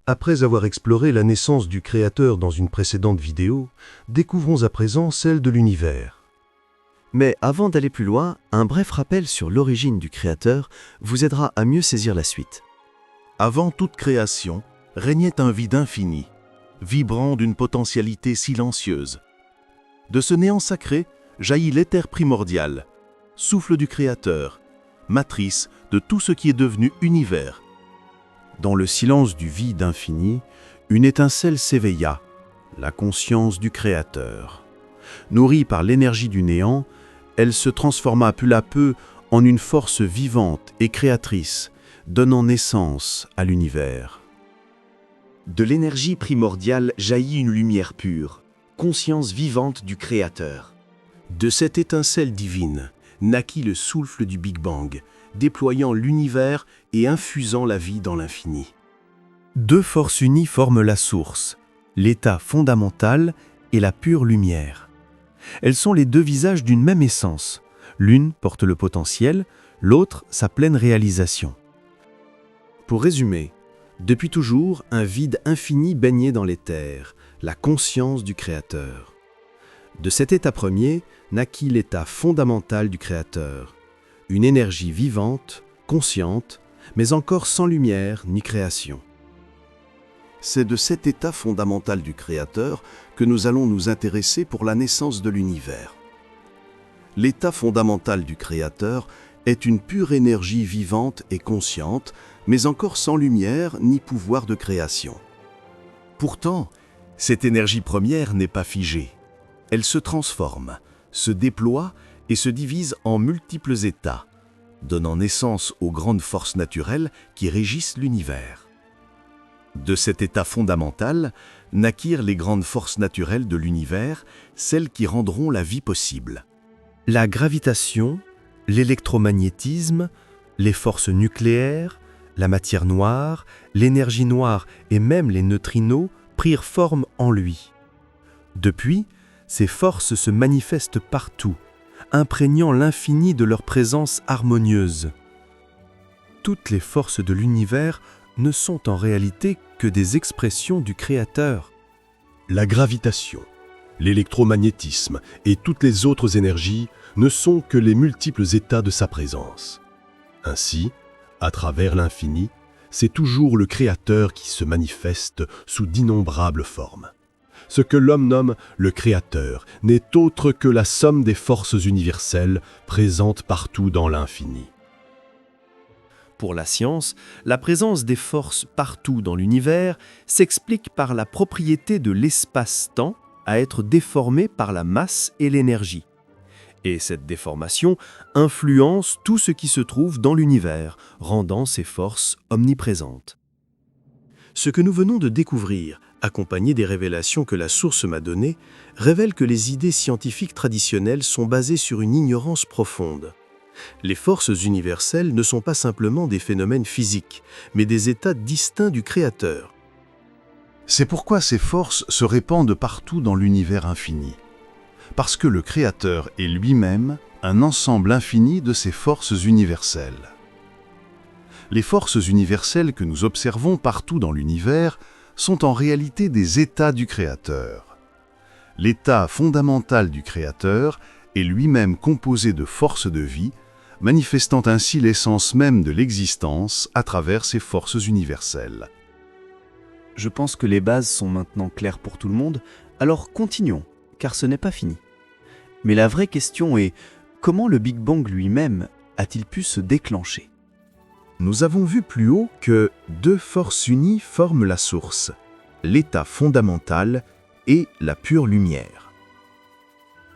Après avoir exploré la naissance du Créateur dans une précédente vidéo, découvrons à présent celle de l'univers. Mais avant d'aller plus loin, un bref rappel sur l'origine du Créateur vous aidera à mieux saisir la suite. Avant toute création, régnait un vide infini, vibrant d'une potentialité silencieuse. De ce néant sacré jaillit l'éther primordial, souffle du Créateur, matrice de tout ce qui est devenu univers. Dans le silence du vide infini, une étincelle s'éveilla, la conscience du Créateur. Nourrie par l'énergie du néant, elle se transforma peu à peu en une force vivante et créatrice, donnant naissance à l'univers. De l'énergie primordiale jaillit une lumière pure, conscience vivante du Créateur. De cette étincelle divine naquit le souffle du Big Bang, déployant l'univers et infusant la vie dans l'infini. Deux forces unies forment la source, l'état fondamental et la pure lumière. Elles sont les deux visages d'une même essence. L'une porte le potentiel, l'autre sa pleine réalisation. Pour résumer, depuis toujours, un vide infini baignait dans l'éther, la conscience du Créateur. De cet état premier naquit l'état fondamental du Créateur, une énergie vivante, consciente, mais encore sans lumière ni création. C'est de cet état fondamental du Créateur que nous allons nous intéresser pour la naissance de l'univers. L'état fondamental du Créateur est une pure énergie vivante et consciente, mais encore sans lumière ni pouvoir de création. Pourtant, cette énergie première n'est pas figée. Elle se transforme, se déploie et se divise en multiples états, donnant naissance aux grandes forces naturelles qui régissent l'univers. De cet état fondamental naquirent les grandes forces naturelles de l'univers, celles qui rendront la vie possible. La gravitation, l'électromagnétisme, les forces nucléaires, la matière noire, l'énergie noire et même les neutrinos prirent forme en lui. Depuis, ces forces se manifestent partout, imprégnant l'infini de leur présence harmonieuse. Toutes les forces de l'univers ne sont en réalité que des expressions du Créateur. La gravitation, l'électromagnétisme et toutes les autres énergies ne sont que les multiples états de sa présence. Ainsi, à travers l'infini, c'est toujours le Créateur qui se manifeste sous d'innombrables formes. Ce que l'homme nomme le Créateur n'est autre que la somme des forces universelles présentes partout dans l'infini. Pour la science, la présence des forces partout dans l'univers s'explique par la propriété de l'espace-temps à être déformé par la masse et l'énergie. Et cette déformation influence tout ce qui se trouve dans l'univers, rendant ces forces omniprésentes. Ce que nous venons de découvrir, accompagné des révélations que la source m'a données, révèle que les idées scientifiques traditionnelles sont basées sur une ignorance profonde. Les forces universelles ne sont pas simplement des phénomènes physiques, mais des états distincts du Créateur. C'est pourquoi ces forces se répandent partout dans l'univers infini. Parce que le Créateur est lui-même un ensemble infini de ces forces universelles. Les forces universelles que nous observons partout dans l'univers sont en réalité des états du Créateur. L'état fondamental du Créateur est lui-même composé de forces de vie, manifestant ainsi l'essence même de l'existence à travers ces forces universelles. Je pense que les bases sont maintenant claires pour tout le monde, alors continuons, car ce n'est pas fini. Mais la vraie question est, comment le Big Bang lui-même a-t-il pu se déclencher ? Nous avons vu plus haut que deux forces unies forment la source, l'état fondamental et la pure lumière.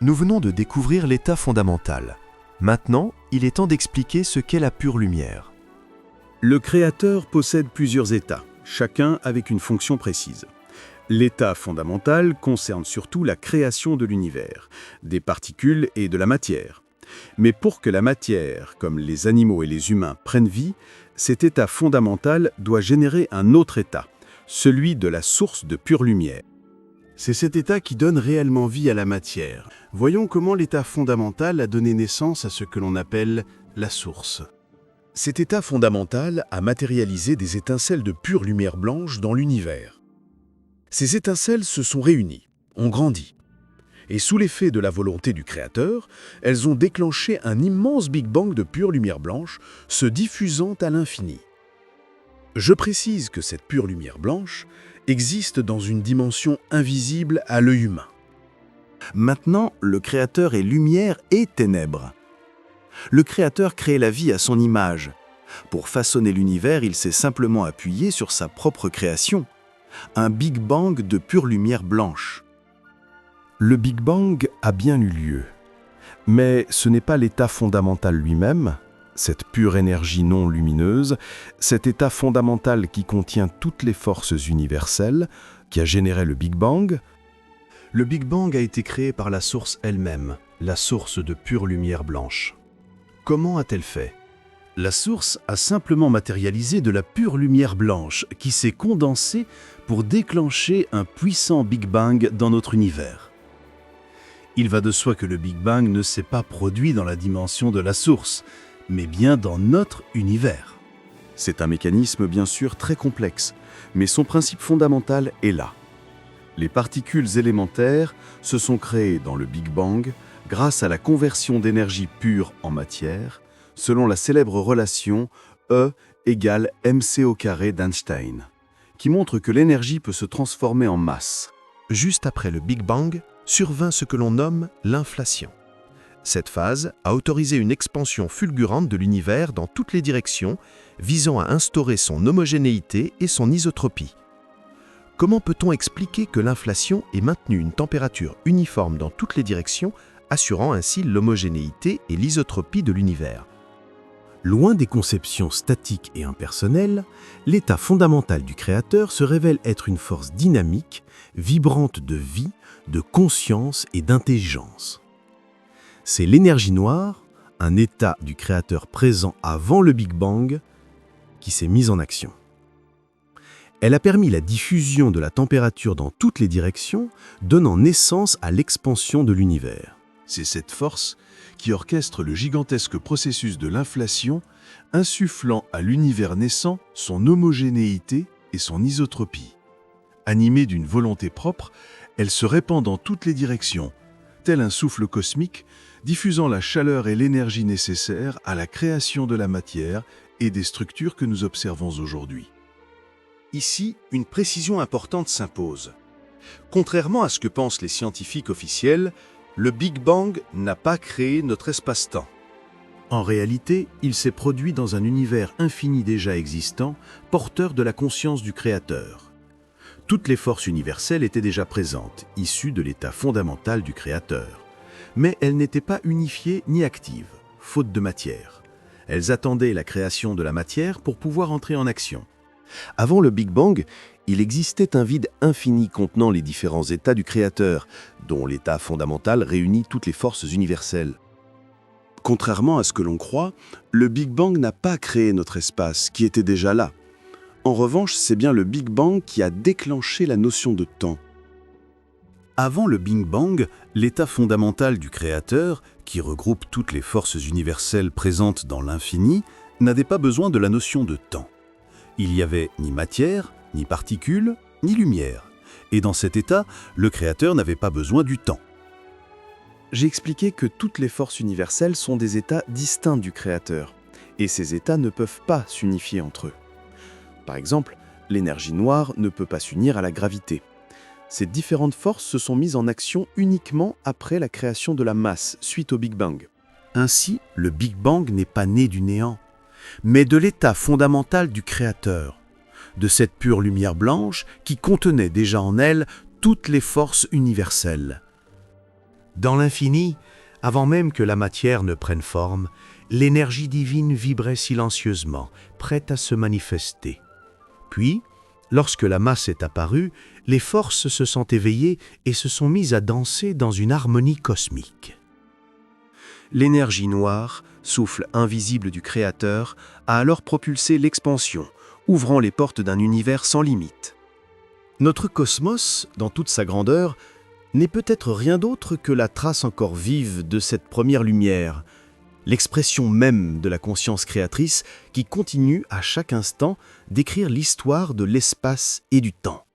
Nous venons de découvrir l'état fondamental. Maintenant, il est temps d'expliquer ce qu'est la pure lumière. Le Créateur possède plusieurs états, chacun avec une fonction précise. L'état fondamental concerne surtout la création de l'univers, des particules et de la matière. Mais pour que la matière, comme les animaux et les humains, prenne vie, cet état fondamental doit générer un autre état, celui de la source de pure lumière. C'est cet état qui donne réellement vie à la matière. Voyons comment l'état fondamental a donné naissance à ce que l'on appelle la source. Cet état fondamental a matérialisé des étincelles de pure lumière blanche dans l'univers. Ces étincelles se sont réunies, ont grandi. Et sous l'effet de la volonté du Créateur, elles ont déclenché un immense Big Bang de pure lumière blanche, se diffusant à l'infini. Je précise que cette pure lumière blanche existe dans une dimension invisible à l'œil humain. Maintenant, le Créateur est lumière et ténèbres. Le Créateur crée la vie à son image. Pour façonner l'univers, il s'est simplement appuyé sur sa propre création, un Big Bang de pure lumière blanche. Le Big Bang a bien eu lieu, mais ce n'est pas l'état fondamental lui-même, cette pure énergie non lumineuse, cet état fondamental qui contient toutes les forces universelles, qui a généré le Big Bang. Le Big Bang a été créé par la source elle-même, la source de pure lumière blanche. Comment a-t-elle fait ? La source a simplement matérialisé de la pure lumière blanche qui s'est condensée pour déclencher un puissant Big Bang dans notre univers. Il va de soi que le Big Bang ne s'est pas produit dans la dimension de la source, mais bien dans notre univers. C'est un mécanisme bien sûr très complexe, mais son principe fondamental est là. Les particules élémentaires se sont créées dans le Big Bang grâce à la conversion d'énergie pure en matière, selon la célèbre relation E égale mc au carré d'Einstein, qui montre que l'énergie peut se transformer en masse. Juste après le Big Bang, survint ce que l'on nomme l'inflation. Cette phase a autorisé une expansion fulgurante de l'univers dans toutes les directions, visant à instaurer son homogénéité et son isotropie. Comment peut-on expliquer que l'inflation ait maintenu une température uniforme dans toutes les directions, assurant ainsi l'homogénéité et l'isotropie de l'univers ? Loin des conceptions statiques et impersonnelles, l'état fondamental du Créateur se révèle être une force dynamique, vibrante de vie, de conscience et d'intelligence. C'est l'énergie noire, un état du Créateur présent avant le Big Bang, qui s'est mise en action. Elle a permis la diffusion de la température dans toutes les directions, donnant naissance à l'expansion de l'univers. C'est cette force qui orchestre le gigantesque processus de l'inflation, insufflant à l'univers naissant son homogénéité et son isotropie. Animée d'une volonté propre, elle se répand dans toutes les directions, tel un souffle cosmique, diffusant la chaleur et l'énergie nécessaires à la création de la matière et des structures que nous observons aujourd'hui. Ici, une précision importante s'impose. Contrairement à ce que pensent les scientifiques officiels, le Big Bang n'a pas créé notre espace-temps. En réalité, il s'est produit dans un univers infini déjà existant, porteur de la conscience du Créateur. Toutes les forces universelles étaient déjà présentes, issues de l'état fondamental du Créateur. Mais elles n'étaient pas unifiées ni actives, faute de matière. Elles attendaient la création de la matière pour pouvoir entrer en action. Avant le Big Bang, il existait un vide infini contenant les différents états du Créateur, dont l'état fondamental réunit toutes les forces universelles. Contrairement à ce que l'on croit, le Big Bang n'a pas créé notre espace, qui était déjà là. En revanche, c'est bien le Big Bang qui a déclenché la notion de temps. Avant le Big Bang, l'état fondamental du Créateur, qui regroupe toutes les forces universelles présentes dans l'infini, n'avait pas besoin de la notion de temps. Il n'y avait ni matière, ni particules, ni lumière. Et dans cet état, le Créateur n'avait pas besoin du temps. J'ai expliqué que toutes les forces universelles sont des états distincts du Créateur, et ces états ne peuvent pas s'unifier entre eux. Par exemple, l'énergie noire ne peut pas s'unir à la gravité. Ces différentes forces se sont mises en action uniquement après la création de la masse, suite au Big Bang. Ainsi, le Big Bang n'est pas né du néant, mais de l'état fondamental du Créateur, de cette pure lumière blanche qui contenait déjà en elle toutes les forces universelles. Dans l'infini, avant même que la matière ne prenne forme, l'énergie divine vibrait silencieusement, prête à se manifester. Puis, lorsque la masse est apparue, les forces se sont éveillées et se sont mises à danser dans une harmonie cosmique. L'énergie noire, souffle invisible du Créateur, a alors propulsé l'expansion, ouvrant les portes d'un univers sans limite. Notre cosmos, dans toute sa grandeur, n'est peut-être rien d'autre que la trace encore vive de cette première lumière, l'expression même de la conscience créatrice qui continue à chaque instant d'écrire l'histoire de l'espace et du temps.